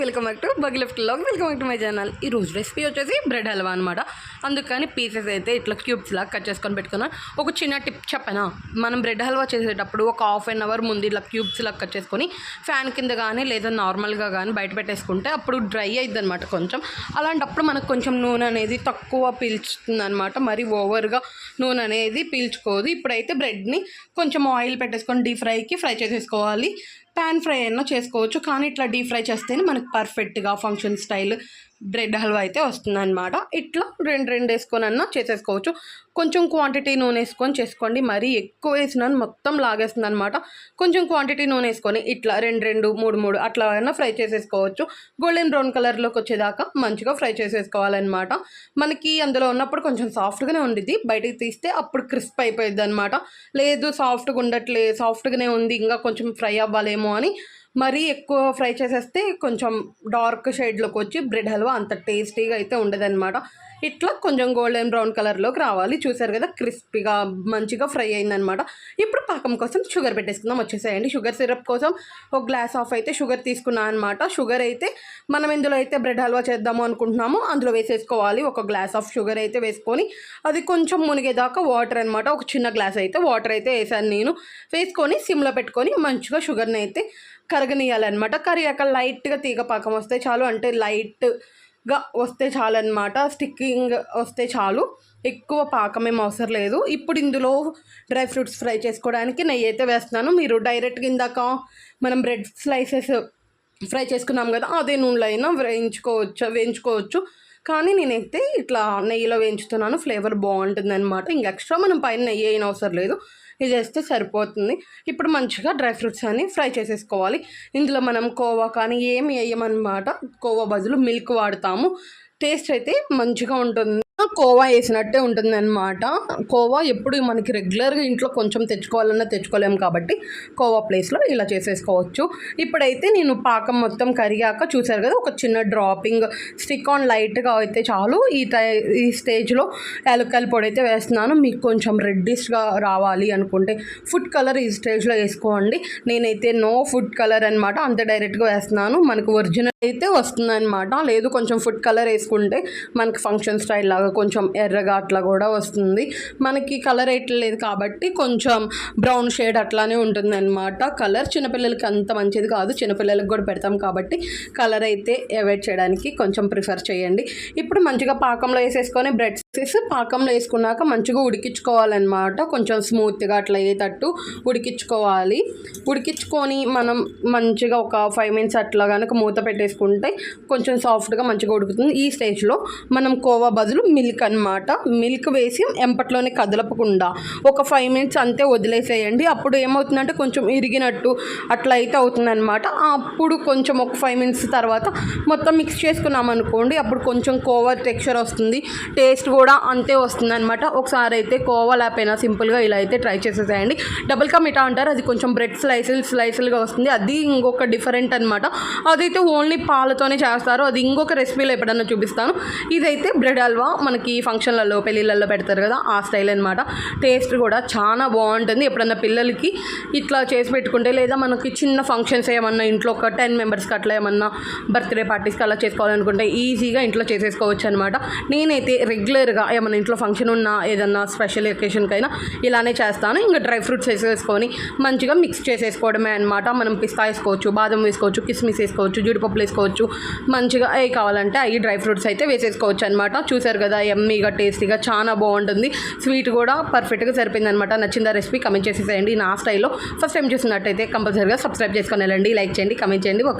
Welcome back to బగి left vlog. Welcome back to my channel. ఈ రోజు recipe వచ్చేసి బ్రెడ్ హల్వా అనమాట. అందుకని పీసెస్ అయితే ఇట్లా క్యూబ్స్ లాగా కట్ చేసుకొని పెట్టుకున్నాను. ఒక చిన్న టిప్ చెప్పనా, మనం బ్రెడ్ హల్వా చేసేటప్పుడు ఒక హాఫ్ అన్ అవర్ ముందు ఇట్లా క్యూబ్స్ లాగా కట్ చేసుకొని ఫ్యాన్ కింద కానీ లేదా నార్మల్గా కానీ బయట పెట్టేసుకుంటే అప్పుడు డ్రై అయ్యిద్ది అనమాట కొంచెం. అలాంటప్పుడు మనకు కొంచెం నూనె అనేది తక్కువ పీల్చుతుంది అనమాట, మరి ఓవర్గా నూనె అనేది పీల్చుకోదు. ఇప్పుడైతే బ్రెడ్ని కొంచెం ఆయిల్ పెట్టేసుకొని డీప్ ఫ్రై చేసేసుకోవాలి. ప్యాన్ ఫ్రై అయినా చేసుకోవచ్చు, కానీ ఇట్లా డీప్ ఫ్రై చేస్తేనే మనకు పర్ఫెక్ట్గా ఫంక్షన్ స్టైల్ బ్రెడ్ హల్వా అయితే వస్తుందన్నమాట. ఇట్లా రెండు వేసుకొని అన్నా చేసేసుకోవచ్చు. కొంచెం క్వాంటిటీ నూనె వేసుకొని చేసుకోండి, మరీ ఎక్కువ వేసినా మొత్తం లాగేస్తుంది అనమాట. కొంచెం క్వాంటిటీ నూనె వేసుకొని ఇట్లా రెండు మూడు అట్లా అయినా ఫ్రై చేసేసుకోవచ్చు. గోల్డెన్ బ్రౌన్ కలర్లోకి వచ్చేదాకా మంచిగా ఫ్రై చేసేసుకోవాలన్నమాట. మనకి అందులో ఉన్నప్పుడు కొంచెం సాఫ్ట్గానే ఉండిద్ది, బయటకు తీస్తే అప్పుడు క్రిస్ప్ అయిపోయింది అనమాట. లేదు సాఫ్ట్గానే ఉంది, ఇంకా కొంచెం ఫ్రై అవ్వాలేమో అని మరీ ఎక్కువ ఫ్రై చేసేస్తే కొంచెం డార్క్ షేడ్లోకి వచ్చి బ్రెడ్ హల్వా అంత టేస్టీగా అయితే ఉండదన్నమాట. ఇట్లా కొంచెం గోల్డెన్ బ్రౌన్ కలర్లోకి రావాలి. చూసారు కదా, క్రిస్పీగా మంచిగా ఫ్రై అయిందనమాట. ఇప్పుడు పాకం కోసం షుగర్ పెట్టేసుకుందాం. వచ్చేసేయండి. షుగర్ సిరప్ కోసం ఒక గ్లాస్ ఆఫ్ అయితే షుగర్ తీసుకున్నాను అనమాట. షుగర్ అయితే మనం ఎందులో అయితే బ్రెడ్ హల్వా చేద్దాము అనుకుంటున్నామో అందులో వేసేసుకోవాలి. ఒక గ్లాస్ ఆఫ్ షుగర్ అయితే వేసుకొని అది కొంచెం మునిగేదాకా వాటర్ అనమాట. ఒక చిన్న గ్లాస్ అయితే వాటర్ అయితే వేసాను నేను. వేసుకొని సిమ్లో పెట్టుకొని మంచిగా షుగర్ని అయితే కరగనియాలన్నమాట. కరిగాక లైట్గా తీగ పాకం వస్తే చాలు, అంటే లైట్గా వస్తే చాలు అనమాట. స్టిక్కింగ్ వస్తే చాలు, ఎక్కువ పాకం ఏం అవసరం లేదు. ఇప్పుడు ఇందులో డ్రై ఫ్రూట్స్ ఫ్రై చేసుకోవడానికి నెయ్యి అయితే వేస్తున్నాను. మీరు డైరెక్ట్గా ఇందాక మనం బ్రెడ్ స్లైసెస్ ఫ్రై చేసుకున్నాం కదా, అదే నూనెలో అయినా వేయించుకోవచ్చు. కానీ నేనైతే ఇట్లా నెయ్యిలో వేయించుతున్నాను, ఫ్లేవర్ బాగుంటుంది అనమాట. ఇంక ఎక్స్ట్రా మనం పైన నెయ్యి అయిన అవసరం లేదు, ఇది వేస్తే సరిపోతుంది. ఇప్పుడు మంచిగా డ్రై ఫ్రూట్స్ అన్ని ఫ్రై చేసేసుకోవాలి. ఇందులో మనం కోవా కానీ ఏమి వేయమన్నమాట. కోవా బదులు మిల్క్ వాడతాము. టేస్ట్ అయితే మంచిగా ఉంటుంది, కోవా వేసినట్టే ఉంటుంది అనమాట. కోవా ఎప్పుడు మనకి రెగ్యులర్గా ఇంట్లో కొంచెం తెచ్చుకోవాలన్నా తెచ్చుకోలేము కాబట్టి కోవా ప్లేస్లో ఇలా చేసేసుకోవచ్చు. ఇప్పుడైతే నేను పాకం మొత్తం కరిగాక చూసారు కదా, ఒక చిన్న డ్రాపింగ్ స్టిక్ ఆన్ లైట్గా అయితే చాలు. ఈ స్టేజ్లో యాలక్కాయల పొడి అయితే వేస్తున్నాను. మీకు కొంచెం రెడ్డిష్గా రావాలి అనుకుంటే ఫుడ్ కలర్ ఈ స్టేజ్లో వేసుకోండి. నేనైతే నో ఫుడ్ కలర్ అనమాట, అంత డైరెక్ట్గా వేస్తున్నాను. మనకు ఒరిజినల్ అయితే వస్తుందన్నమాట. లేదు కొంచెం ఫుడ్ కలర్ వేసుకుంటే మనకి ఫంక్షన్ స్టైల్ లాగా కొంచెం ఎర్రగా అట్లా కూడా వస్తుంది. మనకి కలర్ అయితే లేదు కాబట్టి కొంచెం బ్రౌన్ షేడ్ అట్లానే ఉంటుంది అనమాట. కలర్ చిన్నపిల్లలకి అంత మంచిది కాదు, చిన్నపిల్లలకి కూడా పెడతాం కాబట్టి కలర్ అయితే అవాయిడ్ చేయడానికి కొంచెం ప్రిఫర్ చేయండి. ఇప్పుడు మంచిగా పాకంలో వేసేసుకొని బ్రెడ్ వేసి పాకంలో వేసుకున్నాక మంచిగా ఉడికించుకోవాలన్నమాట. కొంచెం స్మూత్గా అట్లా అయ్యేటట్టు ఉడికించుకోవాలి. ఉడికించుకొని మనం మంచిగా ఒక 5 minutes అట్లా కనుక మూత పెట్టేసుకుంటే కొంచెం సాఫ్ట్గా మంచిగా ఉడుకుతుంది. ఈ స్టేజ్లో మనం కోవా బదులు మిల్క్ అనమాట, మిల్క్ వేసి ఎంపట్లోనే కదలపకుండా ఒక 5 minutes అంతే వదిలేసేయండి. అప్పుడు ఏమవుతుందంటే కొంచెం ఇరిగినట్టు అట్లా అయితే అవుతుందన్నమాట. అప్పుడు కొంచెం ఒక 5 minutes తర్వాత మొత్తం మిక్స్ చేసుకున్నాం అనుకోండి, అప్పుడు కొంచెం కోవా టెక్స్చర్ వస్తుంది, టేస్ట్ కూడా అంతే వస్తుంది అనమాట. ఒకసారి అయితే కోవా లేకపోయినా సింపుల్గా ఇలా అయితే ట్రై చేసేసేయండి. డబుల్ కా మిఠా అంటారు, అది కొంచెం బ్రెడ్ స్లైసులుగా వస్తుంది. అది ఇంకొక డిఫరెంట్ అనమాట. అదైతే ఓన్లీ పాలతోనే చేస్తారు, అది ఇంకొక రెసిపీలో ఎప్పుడన్నా చూపిస్తాను. ఇదైతే బ్రెడ్ హల్వా మనకి ఫంక్షన్లలో పెళ్ళిళ్ళల్లో పెడతారు కదా, ఆ స్టైల్ అనమాట. టేస్ట్ కూడా చాలా బాగుంటుంది. ఎప్పుడన్నా పిల్లలకి ఇట్లా చేసి పెట్టుకుంటే, లేదా మనకి చిన్న ఫంక్షన్స్ ఏమన్నా ఇంట్లో ఒక 10 members అట్లా ఏమన్నా బర్త్డే పార్టీస్కి అలా చేసుకోవాలనుకుంటే ఈజీగా ఇంట్లో చేసేసుకోవచ్చు అనమాట. నేనైతే రెగ్యులర్గా ఏమన్నా ఇంట్లో ఫంక్షన్ ఉన్నా ఏదన్నా స్పెషల్ ఒకేషన్కైనా ఇలానే చేస్తాను. ఇంకా డ్రై ఫ్రూట్స్ వేసేసుకొని మంచిగా మిక్స్ చేసేసుకోవడమే అనమాట. మనం పిస్తా వేసుకోవచ్చు, బాదం వేసుకోవచ్చు, కిస్మిస్ వేసుకోవచ్చు, జీడిపప్పులు వేసుకోవచ్చు. మంచిగా అవి కావాలంటే అవి డ్రై ఫ్రూట్స్ అయితే వేసేసుకోవచ్చు అనమాట. చూసారు కదా, యమ్మీగా టేస్టీగా చాలా బాగుంటుంది. స్వీట్ కూడా పర్ఫెక్ట్గా సరిపోయింది అనమాట. నచ్చిందా రెసిపీ కమెంట్ చేసేసేయండి. నా స్టైల్లో ఫస్ట్ టైం చూసినట్టయితే కంపల్సరీగా సబ్స్క్రైబ్ చేసుకొని వెళ్ళండి, లైక్ చేయండి, కమెంట్ చేయండి.